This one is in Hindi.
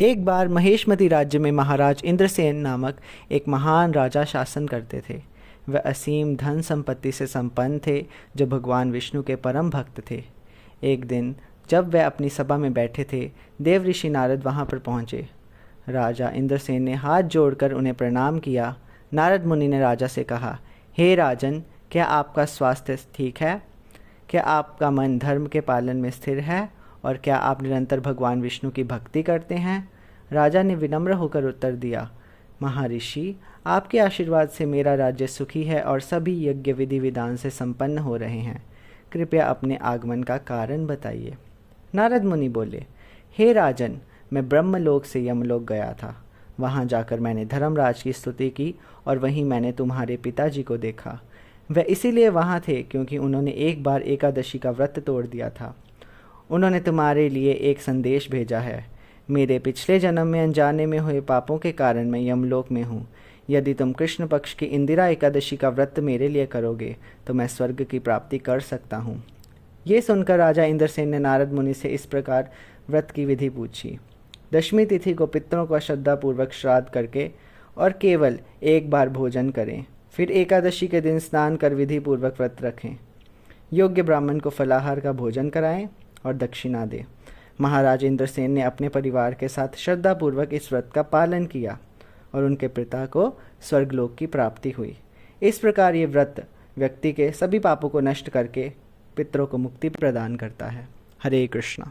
एक बार महेशमती राज्य में महाराज इंद्रसेन नामक एक महान राजा शासन करते थे। वह असीम धन संपत्ति से संपन्न थे, जो भगवान विष्णु के परम भक्त थे। एक दिन जब वह अपनी सभा में बैठे थे, देव ऋषि नारद वहां पर पहुंचे। राजा इंद्रसेन ने हाथ जोड़कर उन्हें प्रणाम किया। नारद मुनि ने राजा से कहा, हे राजन, क्या आपका स्वास्थ्य ठीक है? क्या आपका मन धर्म के पालन में स्थिर है? और क्या आप निरंतर भगवान विष्णु की भक्ति करते हैं? राजा ने विनम्र होकर उत्तर दिया, महर्षि, आपके आशीर्वाद से मेरा राज्य सुखी है और सभी यज्ञ विधि विधान से संपन्न हो रहे हैं। कृपया अपने आगमन का कारण बताइए। नारद मुनि बोले, हे राजन, मैं ब्रह्मलोक से यमलोक गया था। वहां जाकर मैंने धर्मराज की स्तुति की और वहीं मैंने तुम्हारे पिताजी को देखा। वह इसीलिए वहां थे क्योंकि उन्होंने एक बार एकादशी का व्रत तोड़ दिया था। उन्होंने तुम्हारे लिए एक संदेश भेजा है। मेरे पिछले जन्म में अनजाने में हुए पापों के कारण मैं यमलोक में हूँ। यदि तुम कृष्ण पक्ष की इंदिरा एकादशी का व्रत मेरे लिए करोगे तो मैं स्वर्ग की प्राप्ति कर सकता हूँ। ये सुनकर राजा इंद्रसेन ने नारद मुनि से इस प्रकार व्रत की विधि पूछी। दशमी तिथि को पितरों का श्रद्धापूर्वक श्राद्ध करके और केवल एक बार भोजन करें। फिर एकादशी के दिन स्नान कर विधि पूर्वक व्रत रखें। योग्य ब्राह्मण को फलाहार का भोजन कराएं और दक्षिणा दें। महाराज इंद्रसेन ने अपने परिवार के साथ श्रद्धापूर्वक इस व्रत का पालन किया और उनके पिता को स्वर्गलोक की प्राप्ति हुई। इस प्रकार ये व्रत व्यक्ति के सभी पापों को नष्ट करके पितरों को मुक्ति प्रदान करता है। हरे कृष्णा।